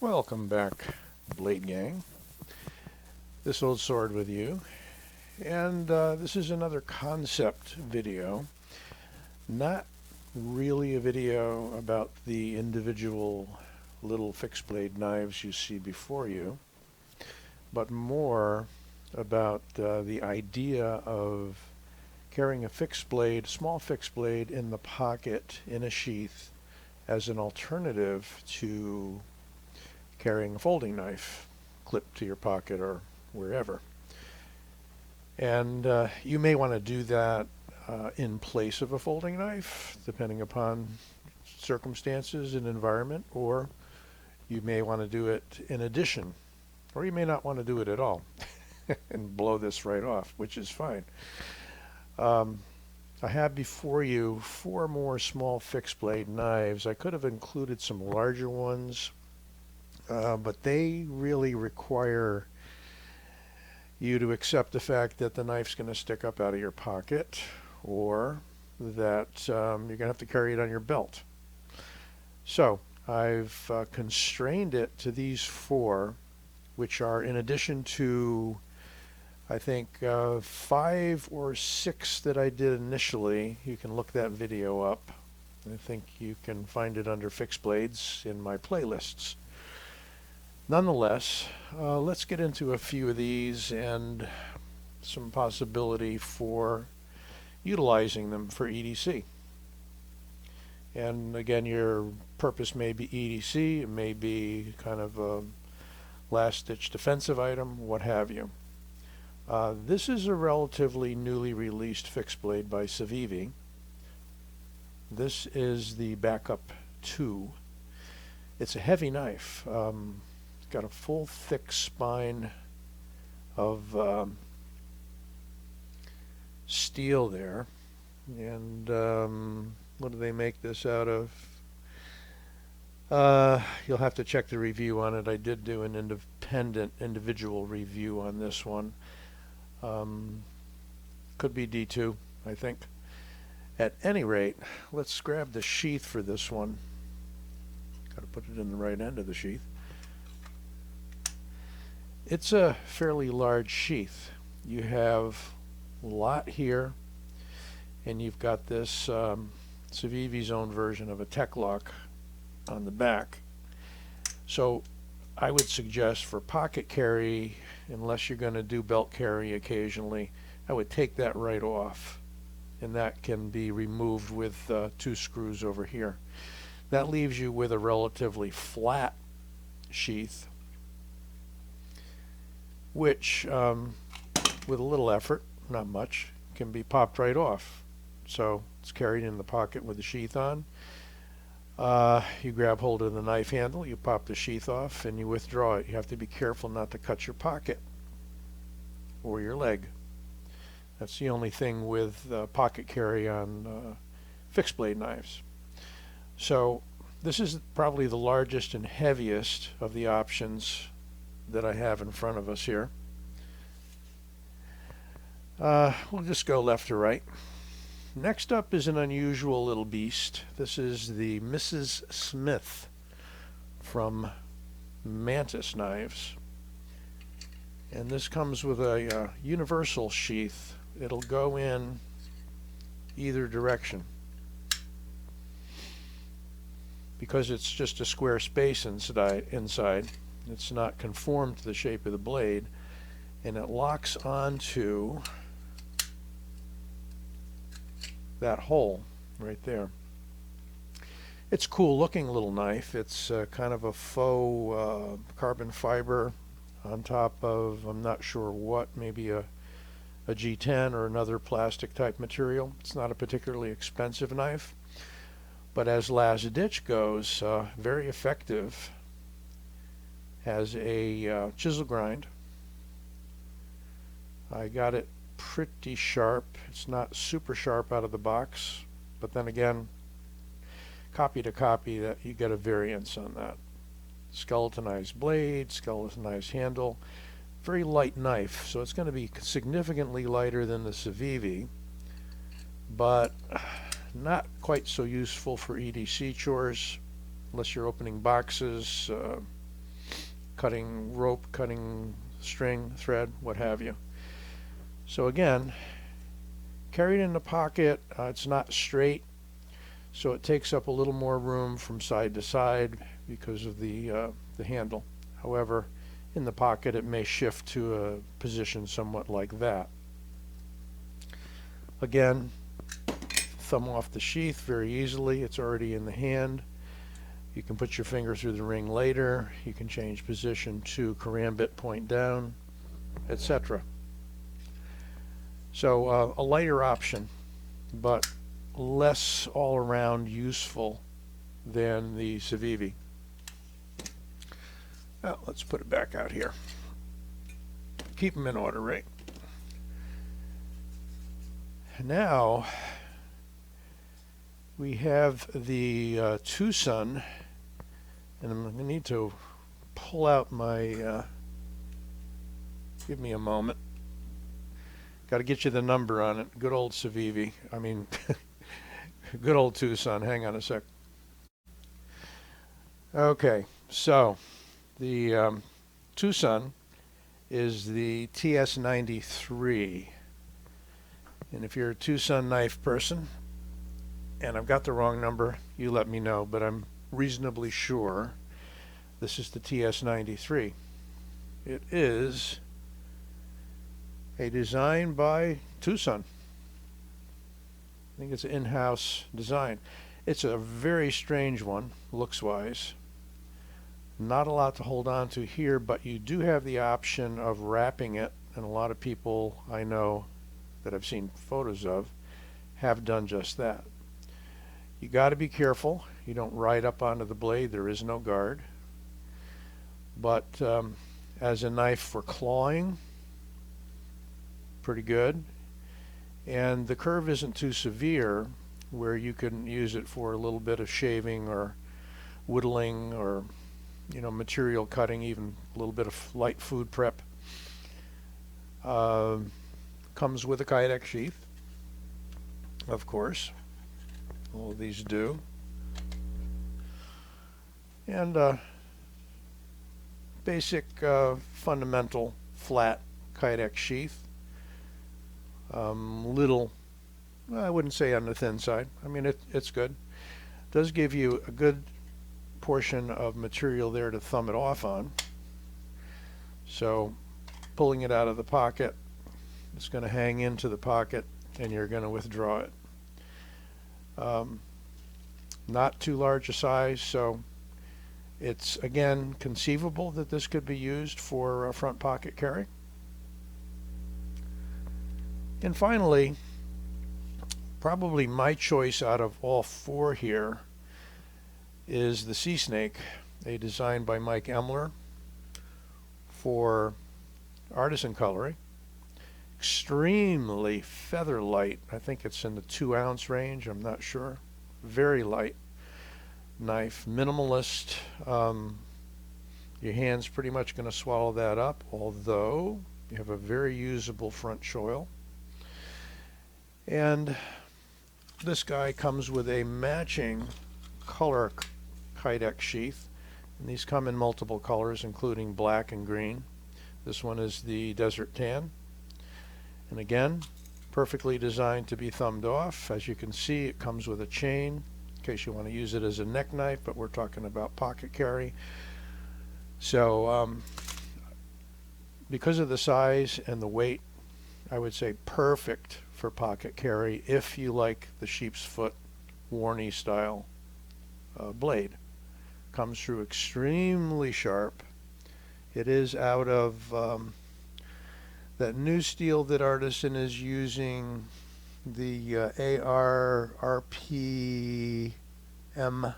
Welcome back, Blade Gang. This old sword with you. And this is another concept video. Not really a video about the individual little fixed blade knives you see before you, but more about the idea of carrying a fixed blade, small fixed blade in the pocket in a sheath as an alternative to carrying a folding knife clipped to your pocket or wherever. And you may want to do that in place of a folding knife, depending upon circumstances and environment, or you may want to do it in addition, or you may not want to do it at all and blow this right off, which is fine. I have before you 4 more small fixed blade knives. I could have included some larger ones, but they really require you to accept the fact that the knife's going to stick up out of your pocket, or that you're going to have to carry it on your belt. So I've constrained it to these 4, which are in addition to, I think, 5 or 6 that I did initially. You can look that video up. I think you can find it under fixed blades in my playlists. Nonetheless, let's get into a few of these and some possibility for utilizing them for EDC. And again, your purpose may be EDC, it may be kind of a last-ditch defensive item, what have you. This is a relatively newly released fixed blade by SUSBSCRIBE. This is the Backup 2. It's a heavy knife. Got a full thick spine of steel there, and what do they make this out of? You'll have to check the review on it. I did do an individual review on this one. Could be D2, I think. At any rate, let's grab the sheath for this one. Got to put it in the right end of the sheath. It's a fairly large sheath. You have a lot here, and you've got this SUSBSCRIBE's own version of a tech lock on the back. So I would suggest for pocket carry, unless you're going to do belt carry occasionally, I would take that right off, and that can be removed with 2 screws over here. That leaves you with a relatively flat sheath, which with a little effort, not much, can be popped right off. So it's carried in the pocket with the sheath on. You grab hold of the knife handle, you pop the sheath off, and you withdraw it. You have to be careful not to cut your pocket or your leg. That's the only thing with pocket carry on fixed blade knives. So this is probably the largest and heaviest of the options that I have in front of us here. We'll just go left to right. Next up is an unusual little beast. This is the Mrs. Smith from Mantis Knives. And this comes with a universal sheath. It'll go in either direction. Because it's just a square space inside, it's not conformed to the shape of the blade, and it locks onto that hole right there. It's a cool looking little knife. It's kind of a faux carbon fiber on top of, I'm not sure what, maybe a G10 or another plastic type material. It's not a particularly expensive knife, but as last ditch goes, very effective. Has a chisel grind. I got it pretty sharp. It's not super sharp out of the box, but then again, copy to copy, that you get a variance on that. Skeletonized blade, skeletonized handle, very light knife, so it's going to be significantly lighter than the SUSBSCRIBE, but not quite so useful for EDC chores unless you're opening boxes, cutting rope, cutting string, thread, what have you. So again, carried in the pocket, it's not straight, so it takes up a little more room from side to side because of the handle. However, in the pocket it may shift to a position somewhat like that. Again, thumb off the sheath very easily. It's already in the hand. You can put your finger through the ring later. You can change position to karambit, point down, etc. So a lighter option, but less all-around useful than the Civivi. Well, let's put it back out here. Keep them in order, right? Now we have the Tucson, and I'm going to need to pull out my, give me a moment. Got to get you the number on it. Good old Civivi. I mean, good old Tucson. Hang on a sec. Okay, so the Tucson is the TS93. And if you're a Tucson knife person, and I've got the wrong number, you let me know, but I'm reasonably sure this is the TS93. It is a design by Tucson. I think it's an in-house design. It's a very strange one, looks-wise. Not a lot to hold on to here, but you do have the option of wrapping it, and a lot of people I know that I've seen photos of have done just that. You got to be careful you don't ride up onto the blade. There is no guard, but as a knife for clawing, pretty good, and the curve isn't too severe where you can use it for a little bit of shaving or whittling or material cutting, even a little bit of light food prep. Comes with a Kydex sheath, of course. All of these do. And basic fundamental flat Kydex sheath. Little, I wouldn't say on the thin side. I mean, it's good. Does give you a good portion of material there to thumb it off on. So pulling it out of the pocket, it's going to hang into the pocket and you're going to withdraw it. Not too large a size, so it's again conceivable that this could be used for a front pocket carry. And finally, probably my choice out of all four here is the Sea Snake, a design by Mike Emler for artisan coloring. Extremely feather light. I think it's in the 2-ounce range. I'm not sure. Very light knife. Minimalist. Your hand's pretty much going to swallow that up, although you have a very usable front choil. And this guy comes with a matching color Kydex sheath, and these come in multiple colors including black and green. This one is the Desert Tan, and again, perfectly designed to be thumbed off. As you can see, it comes with a chain in case you want to use it as a neck knife, but we're talking about pocket carry. So because of the size and the weight, I would say perfect for pocket carry if you like the sheep's foot Warney style blade. Comes through extremely sharp. It is out of that new steel that Artisan is using, the RPM. I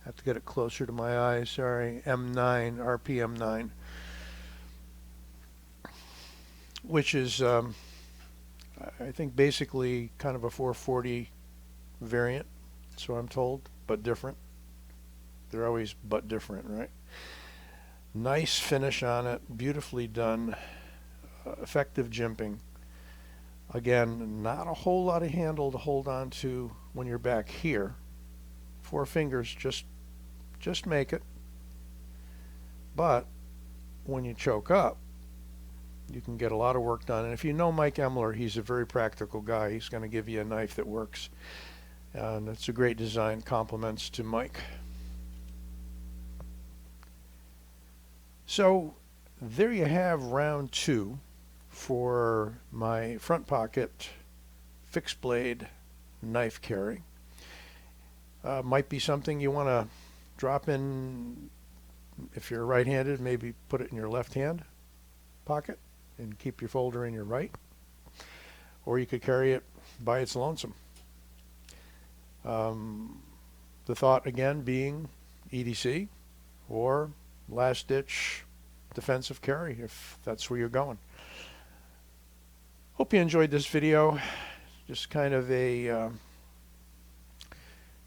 have to get it closer to my eyes, sorry, M9, RPM 9, which is I think basically kind of a 440 variant, so I'm told, but different. They're always but different, right? Nice finish on it, beautifully done, effective jimping. Again, not a whole lot of handle to hold on to when you're back here. 4 fingers, just make it. But when you choke up, you can get a lot of work done. And if you know Mike Emler, he's a very practical guy. He's going to give you a knife that works. And it's a great design. Compliments to Mike. So there you have round 2 for my front pocket fixed blade knife carry. Might be something you want to drop in. If you're right-handed, maybe put it in your left hand pocket and keep your folder in your right. Or you could carry it by its lonesome. The thought again being EDC or last-ditch defensive carry if that's where you're going. Hope you enjoyed this video. Just kind of a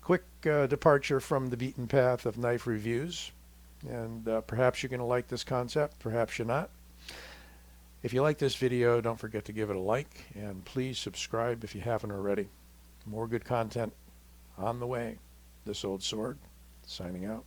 quick departure from the beaten path of knife reviews. And perhaps you're going to like this concept, perhaps you're not. If you like this video, don't forget to give it a like, and please subscribe if you haven't already. More good content on the way. This Old Sword, signing out.